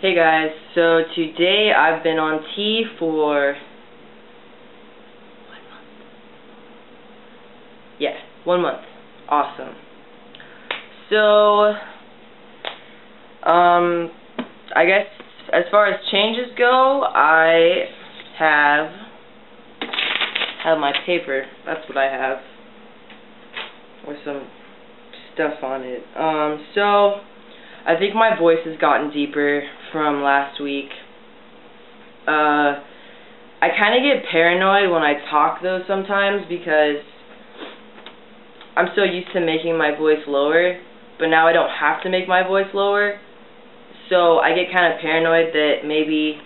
Hey guys, so today I've been on tea for 1 month. Yeah, 1 month. Awesome. So, I guess as far as changes go, I have my paper. That's what I have. With some stuff on it. So I think my voice has gotten deeper from last week. I kind of get paranoid when I talk though sometimes because I'm so used to making my voice lower, but now I don't have to make my voice lower. So I get kind of paranoid that maybe,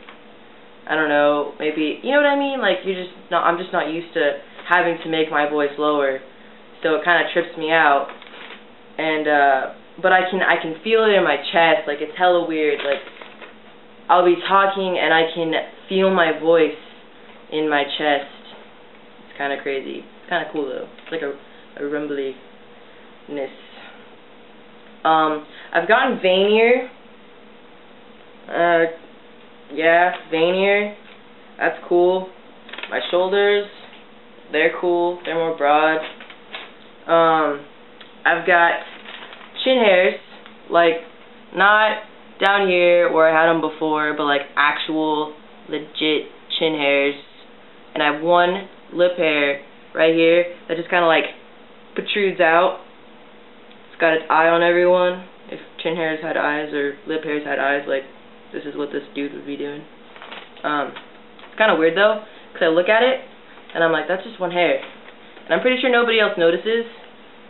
I don't know, maybe, you know what I mean? Like I'm just not used to having to make my voice lower. So it kind of trips me out. And but I can feel it in my chest, like it's hella weird. Like I'll be talking and I can feel my voice in my chest. It's kind of crazy. It's kind of cool though. It's like a rumbliness. I've gotten veinier. Yeah, veinier. That's cool. My shoulders, they're cool. They're more broad. I've got chin hairs, like not down here where I had them before, but like actual legit chin hairs. And I have one lip hair right here that just kind of like protrudes out. It's got its eye on everyone. If chin hairs had eyes or lip hairs had eyes, like this is what this dude would be doing. It's kind of weird though, because I look at it and I'm like, that's just one hair. And I'm pretty sure nobody else notices,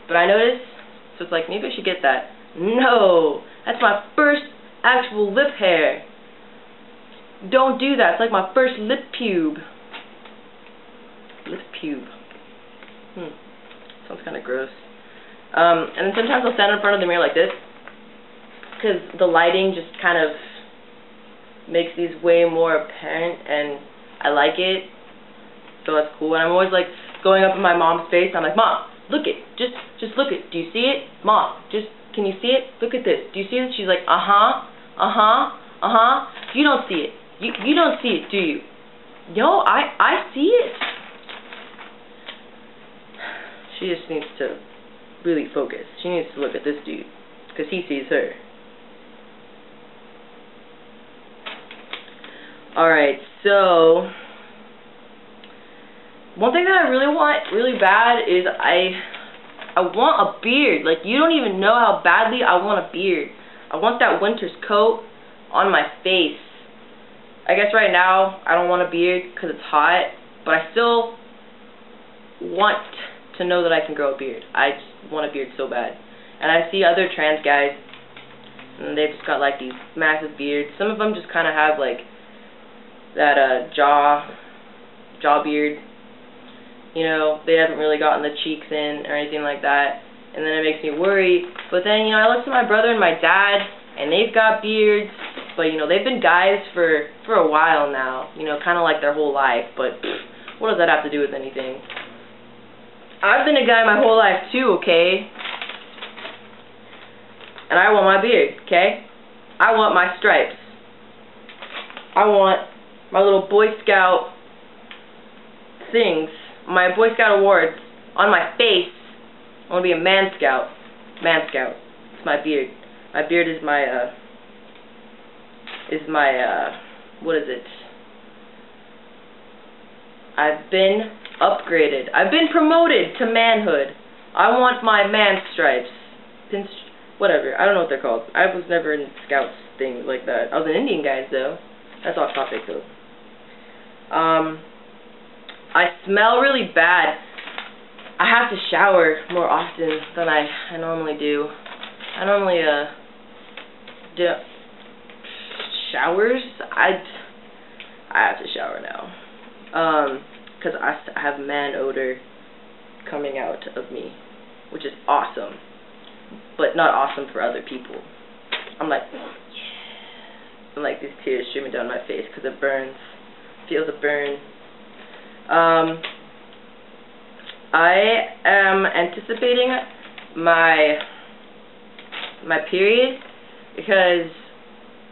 but I notice. So it's like, maybe I should get that. No! That's my first actual lip hair. Don't do that. It's like my first lip pube. Lip pube. Sounds kind of gross. And then sometimes I'll stand in front of the mirror like this, because the lighting just kind of makes these way more apparent, and I like it. So that's cool. And I'm always like going up in my mom's face. I'm like, Mom, look it. Just look it. Do you see it? Mom, can you see it? Look at this. Do you see it? She's like, You don't see it. You don't see it, do you? Yo, I see it. She just needs to really focus. She needs to look at this dude, because he sees her. Alright, so one thing that I really want really bad is I want a beard. Like, you don't even know how badly I want a beard. I want that winter's coat on my face. I guess right now I don't want a beard because it's hot, but I still want to know that I can grow a beard. I just want a beard so bad. And I see other trans guys, and they've just got like these massive beards. Some of them just kind of have like that jaw beard. You know, they haven't really gotten the cheeks in or anything like that, and then it makes me worry. But then, you know, I look to my brother and my dad, and they've got beards, but, you know, they've been guys for a while now, you know, kind of like their whole life, but what does that have to do with anything? I've been a guy my whole life too, okay? And I want my beard, okay? I want my stripes. I want my little Boy Scout things, my Boy Scout awards on my face. I want to be a man scout. Man scout. It's my beard. My beard is my what is it? I've been upgraded. I've been promoted to manhood. I want my man stripes. Whatever. I don't know what they're called. I was never in scouts things like that. I was in Indian guys though. That's off topic though. I smell really bad. I have to shower more often than I normally do. I normally do showers. I have to shower now. Because I have man odor coming out of me, which is awesome, but not awesome for other people. I'm like, yeah. I'm like these tears streaming down my face because it burns. Feels a burn. I am anticipating my period because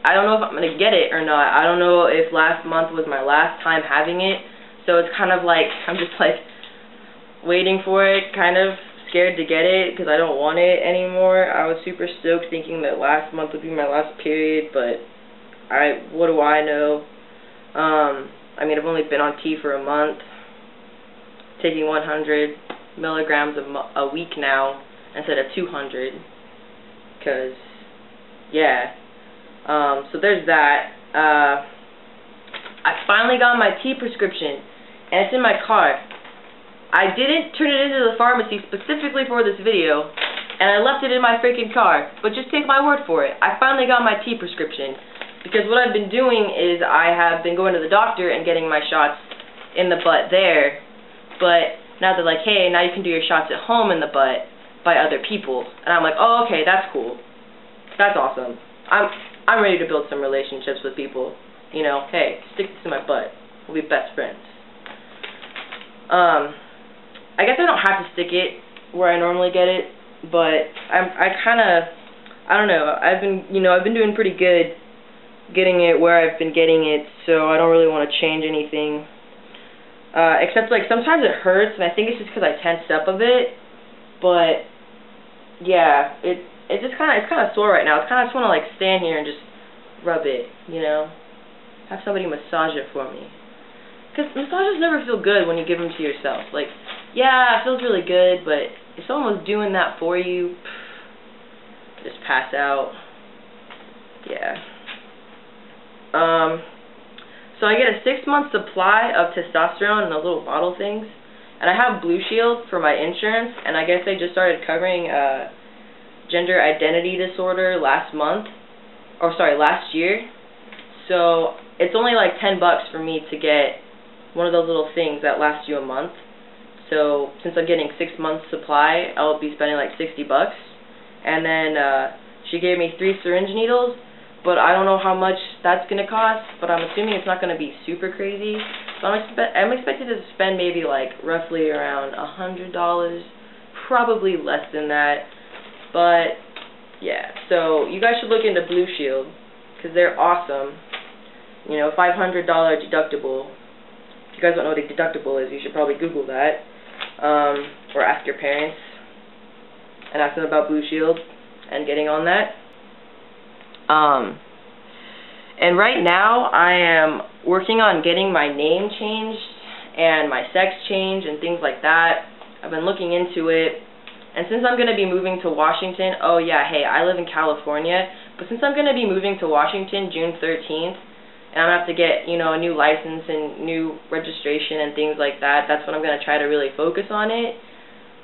I don't know if I'm going to get it or not. I don't know if last month was my last time having it, so it's kind of like, I'm just like waiting for it, kind of scared to get it because I don't want it anymore. I was super stoked thinking that last month would be my last period, but what do I know? I mean, I've only been on T for a month, taking 100 milligrams a week now instead of 200, because, yeah. So there's that. I finally got my T prescription, and it's in my car. I didn't turn it into the pharmacy specifically for this video, and I left it in my freaking car, but just take my word for it. I finally got my T prescription, because what I've been doing is I have been going to the doctor and getting my shots in the butt there, but now they're like, hey, now you can do your shots at home in the butt by other people, and I'm like, oh, okay, that's cool. That's awesome. I'm ready to build some relationships with people. You know, hey, stick this in my butt. We'll be best friends. I guess I don't have to stick it where I normally get it, but I don't know. I've been doing pretty good getting it where I've been getting it, so I don't really want to change anything. Except like sometimes it hurts, and I think it's just because I tensed up a bit. But yeah, it's kind of sore right now. I just want to like stand here and just rub it, you know, have somebody massage it for me. Because massages never feel good when you give them to yourself. Like, yeah, it feels really good, but if someone was doing that for you, just pass out. Yeah. So I get a 6-month supply of testosterone in those little bottle things, and I have Blue Shield for my insurance, and I guess they just started covering gender identity disorder last year. So it's only like $10 for me to get one of those little things that last you a month. So since I'm getting 6 months supply, I'll be spending like $60. And then she gave me 3 syringe needles, but I don't know how much that's going to cost, but I'm assuming it's not going to be super crazy. So I'm expected to spend maybe like roughly around $100, probably less than that. But yeah, so you guys should look into Blue Shield, because they're awesome. You know, $500 deductible. If you guys don't know what a deductible is, you should probably Google that. Or ask your parents and ask them about Blue Shield and getting on that. And right now I am working on getting my name changed and my sex changed and things like that. I've been looking into it. And since I'm going to be moving to Washington, oh yeah, hey, I live in California, but since I'm going to be moving to Washington June 13th, and I'm going to have to get, you know, a new license and new registration and things like that, that's when I'm going to try to really focus on it.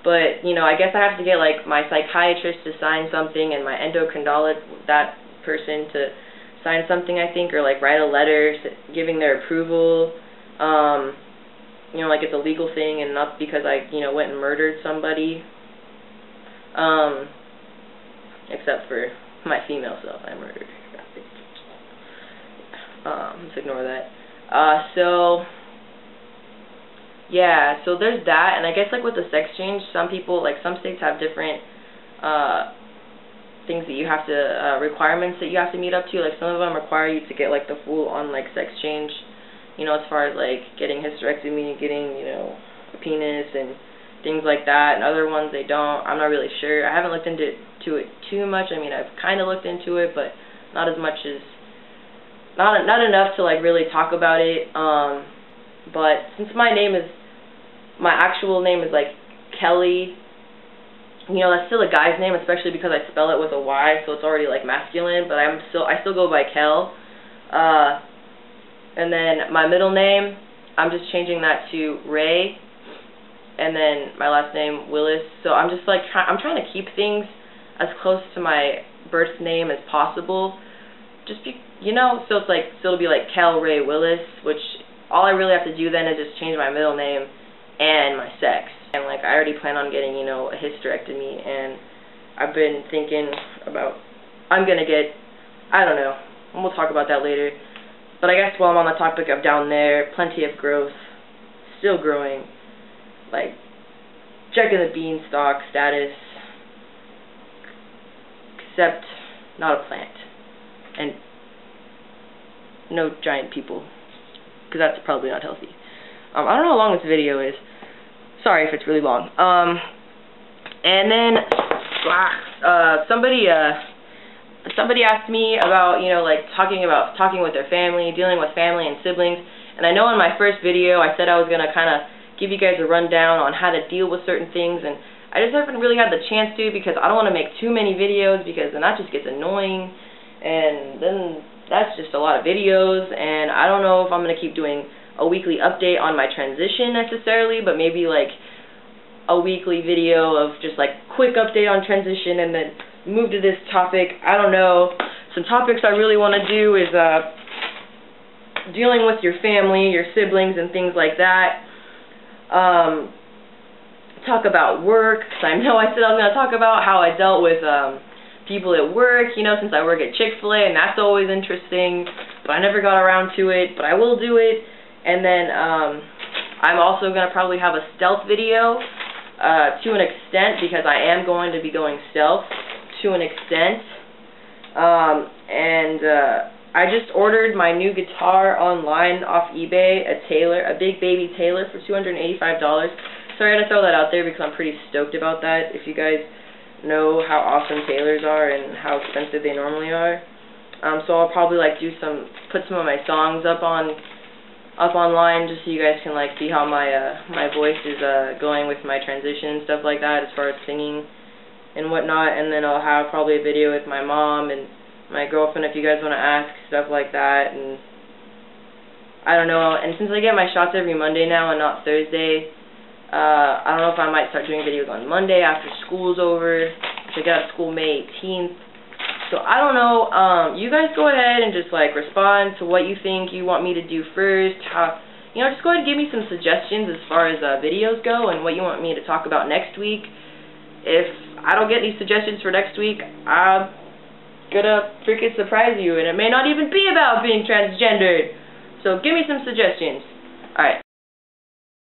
But, you know, I guess I have to get, like, my psychiatrist to sign something and my endocrinologist, that person, to sign something, I think, or, like, write a letter giving their approval. You know, like, it's a legal thing and not because I, you know, went and murdered somebody. Except for my female self, I murdered. Let's ignore that. So yeah, so there's that, and I guess like with the sex change, some people, like some states have different things that you have to, requirements that you have to meet up to. Like some of them require you to get like the full on like sex change, you know, as far as like getting hysterectomy, getting, you know, a penis and things like that, and other ones they don't. I'm not really sure. I haven't looked into it too much. I mean, I've kind of looked into it, but not as much as, not enough to like really talk about it. But since my actual name is like Kelly, you know, that's still a guy's name, especially because I spell it with a Y, so it's already like masculine. But I still go by Kel. And then my middle name, I'm just changing that to Ray. And then my last name, Willis. So I'm just like, I'm trying to keep things as close to my birth name as possible. Just you know, so it's like, so it'll be like Kel Ray Willis, which all I really have to do then is just change my middle name and my sex. And like, I already plan on getting, you know, a hysterectomy, and I've been thinking about, I'm gonna get, I don't know, and we'll talk about that later. But I guess while I'm on the topic of down there, plenty of growth, still growing. Like, checking the beanstalk status, except not a plant. And no giant people, because that's probably not healthy. I don't know how long this video is. Sorry if it's really long. And then somebody asked me about, you know, like talking with their family, dealing with family and siblings. And I know in my first video I said I was gonna kind of give you guys a rundown on how to deal with certain things, and I just haven't really had the chance to, because I don't want to make too many videos, because then that just gets annoying, and then that's just a lot of videos, and I don't know if I'm going to keep doing a weekly update on my transition necessarily, but maybe like a weekly video of just like quick update on transition and then move to this topic. I don't know. Some topics I really want to do is dealing with your family, your siblings, and things like that. Talk about work, because I know I said I was going to talk about how I dealt with people at work, you know, since I work at Chick-fil-A, and that's always interesting, but I never got around to it, but I will do it. And then I'm also going to probably have a stealth video to an extent, because I am going to be going stealth to an extent. I just ordered my new guitar online off eBay, a big baby Taylor for $285. So I had to throw that out there because I'm pretty stoked about that. If you guys know how awesome Taylors are and how expensive they normally are, so I'll probably like put some of my songs up online, just so you guys can like see how my voice is going with my transition and stuff like that, as far as singing and whatnot. And then I'll have probably a video with my mom and my girlfriend, if you guys want to ask, stuff like that. And I don't know. And since I get my shots every Monday now and not Thursday, I don't know if I might start doing videos on Monday after school's over, which I got out of school May 18th. So I don't know. You guys go ahead and just like respond to what you think you want me to do first. You know, just go ahead and give me some suggestions as far as videos go and what you want me to talk about next week. If I don't get any suggestions for next week, I'm gonna freaking surprise you, and it may not even be about being transgendered. So give me some suggestions. Alright,